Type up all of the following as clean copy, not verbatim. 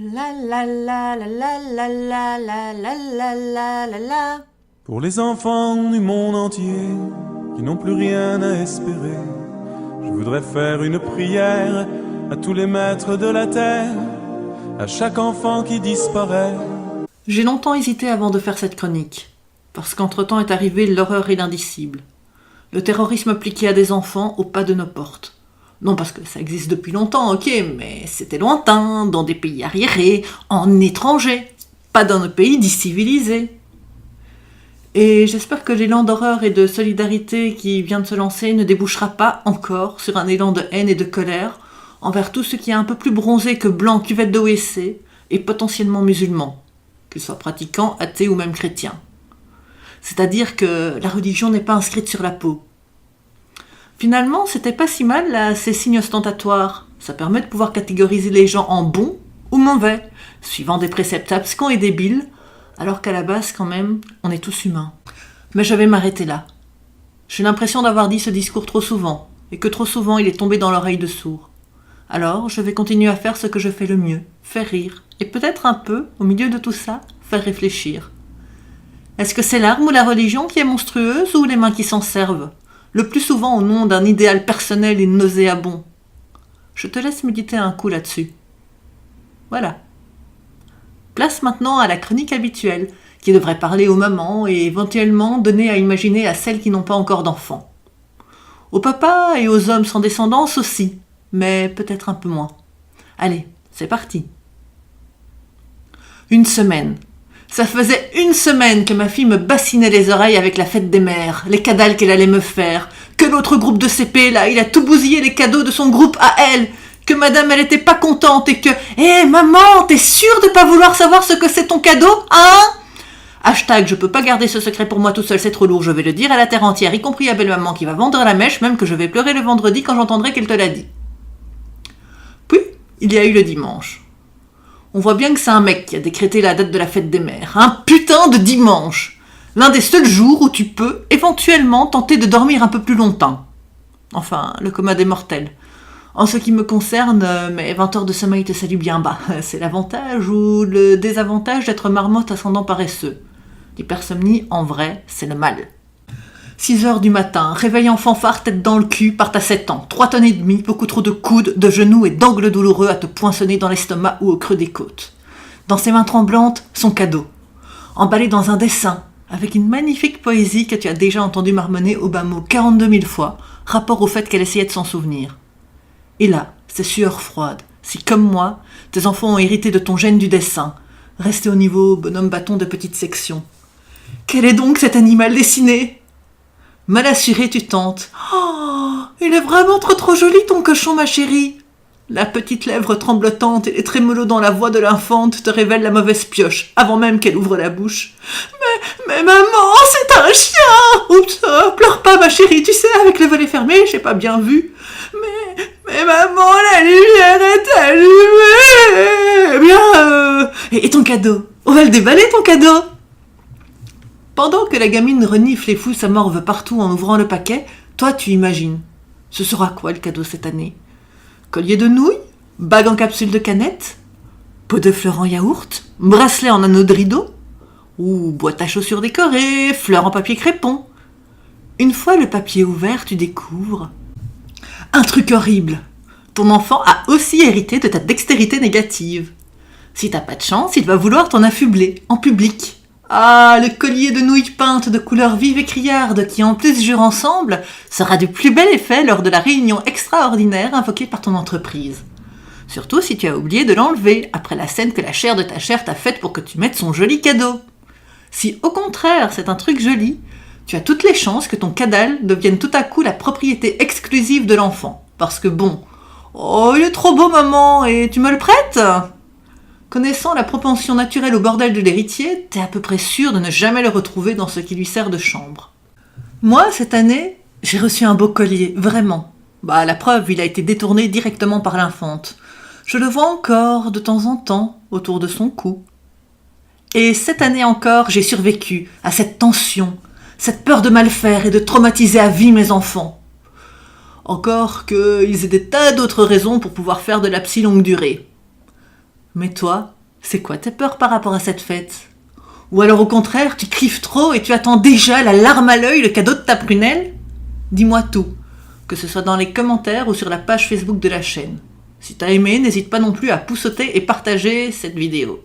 La la la la la la la la la la la la la. Pour les enfants du monde entier qui n'ont plus rien à espérer, je voudrais faire une prière à tous les maîtres de la terre, à chaque enfant qui disparaît. J'ai longtemps hésité avant de faire cette chronique, parce qu'entre-temps est arrivée l'horreur inindicible. Le terrorisme appliqué à des enfants au pas de nos portes. Non parce que ça existe depuis longtemps, ok, mais c'était lointain, dans des pays arriérés, en étranger, pas dans nos pays dits civilisés. Et j'espère que l'élan d'horreur et de solidarité qui vient de se lancer ne débouchera pas encore sur un élan de haine et de colère envers tout ce qui est un peu plus bronzé que blanc, cuvette de WC et potentiellement musulman, qu'ils soient pratiquants, athées ou même chrétiens. C'est-à-dire que la religion n'est pas inscrite sur la peau. Finalement, c'était pas si mal là, ces signes ostentatoires. Ça permet de pouvoir catégoriser les gens en bons ou mauvais, suivant des préceptes abscons et débiles, alors qu'à la base, quand même, on est tous humains. Mais je vais m'arrêter là. J'ai l'impression d'avoir dit ce discours trop souvent, et que trop souvent il est tombé dans l'oreille de sourds. Alors, je vais continuer à faire ce que je fais le mieux, faire rire, et peut-être un peu, au milieu de tout ça, faire réfléchir. Est-ce que c'est l'arme ou la religion qui est monstrueuse, ou les mains qui s'en servent ? Le plus souvent au nom d'un idéal personnel et nauséabond. Je te laisse méditer un coup là-dessus. Voilà. Place maintenant à la chronique habituelle, qui devrait parler aux mamans et éventuellement donner à imaginer à celles qui n'ont pas encore d'enfants. Aux papas et aux hommes sans descendance aussi, mais peut-être un peu moins. Allez, c'est parti. Une semaine. Ça faisait une semaine que ma fille me bassinait les oreilles avec la fête des mères, les cadals qu'elle allait me faire, que l'autre groupe de CP, là, il a tout bousillé les cadeaux de son groupe à elle, que madame, elle était pas contente et que « Hé, maman, t'es sûre de pas vouloir savoir ce que c'est ton cadeau, hein ?» Hashtag, je peux pas garder ce secret pour moi tout seul, c'est trop lourd, je vais le dire à la terre entière, y compris à belle-maman qui va vendre la mèche, même que je vais pleurer le vendredi quand j'entendrai qu'elle te l'a dit. Puis, il y a eu le dimanche. On voit bien que c'est un mec qui a décrété la date de la fête des mères. Un putain de dimanche. L'un des seuls jours où tu peux, éventuellement, tenter de dormir un peu plus longtemps. Enfin, le coma des mortels. En ce qui me concerne, mes 20 heures de sommeil te saluent bien bas. C'est l'avantage ou le désavantage d'être marmotte ascendant paresseux. L'hypersomnie, en vrai, c'est le mal. 6 heures du matin, réveil en fanfare, tête dans le cul, part à 7 ans. 3 tonnes et demie, beaucoup trop de coudes, de genoux et d'angles douloureux à te poinçonner dans l'estomac ou au creux des côtes. Dans ses mains tremblantes, son cadeau. Emballé dans un dessin, avec une magnifique poésie que tu as déjà entendu marmonner au bas mot 42 000 fois, rapport au fait qu'elle essayait de s'en souvenir. Et là, ces sueurs froides, si comme moi, tes enfants ont hérité de ton gène du dessin, resté au niveau bonhomme bâton de petite section. Quel est donc cet animal dessiné ? Mal assuré, tu tentes. « Oh, il est vraiment trop joli ton cochon, ma chérie !» La petite lèvre tremblotante et les trémolos dans la voix de l'infante te révèlent la mauvaise pioche, avant même qu'elle ouvre la bouche. « Mais maman, c'est un chien !»« Oups, pleure pas, ma chérie, tu sais, avec le volet fermé, j'ai pas bien vu. »« Mais maman, la lumière est allumée !»« Eh bien, et ton cadeau ? On va le déballer, ton cadeau !» Pendant que la gamine renifle et fout sa morve partout en ouvrant le paquet, toi tu imagines. Ce sera quoi le cadeau cette année ? Collier de nouilles ? Bague en capsule de canette ? Pot de fleurs en yaourt ? Bracelet en anneau de rideau ? Ou boîte à chaussures décorée ? Fleurs en papier crépon ? Une fois le papier ouvert, tu découvres un truc horrible. Ton enfant a aussi hérité de ta dextérité négative. Si t'as pas de chance, il va vouloir t'en affubler, en public. Ah, le collier de nouilles peintes de couleurs vives et criardes qui en plus jurent ensemble sera du plus bel effet lors de la réunion extraordinaire invoquée par ton entreprise. Surtout si tu as oublié de l'enlever après la scène que la chair de ta chair t'a faite pour que tu mettes son joli cadeau. Si au contraire c'est un truc joli, tu as toutes les chances que ton cadal devienne tout à coup la propriété exclusive de l'enfant. Parce que bon, oh il est trop beau maman et tu me le prêtes ? Connaissant la propension naturelle au bordel de l'héritier, t'es à peu près sûr de ne jamais le retrouver dans ce qui lui sert de chambre. Moi, cette année, j'ai reçu un beau collier, vraiment. La preuve, il a été détourné directement par l'infante. Je le vois encore, de temps en temps, autour de son cou. Et cette année encore, j'ai survécu à cette tension, cette peur de mal faire et de traumatiser à vie mes enfants. Encore qu'ils aient des tas d'autres raisons pour pouvoir faire de la psy longue durée. Mais toi, c'est quoi tes peurs par rapport à cette fête? Ou alors au contraire, tu crives trop et tu attends déjà la larme à l'œil, le cadeau de ta prunelle? Dis-moi tout, que ce soit dans les commentaires ou sur la page Facebook de la chaîne. Si t'as aimé, n'hésite pas non plus à poussoter et partager cette vidéo.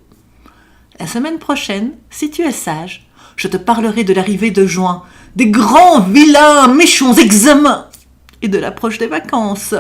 La semaine prochaine, si tu es sage, je te parlerai de l'arrivée de juin, des grands, vilains, méchants examens et de l'approche des vacances.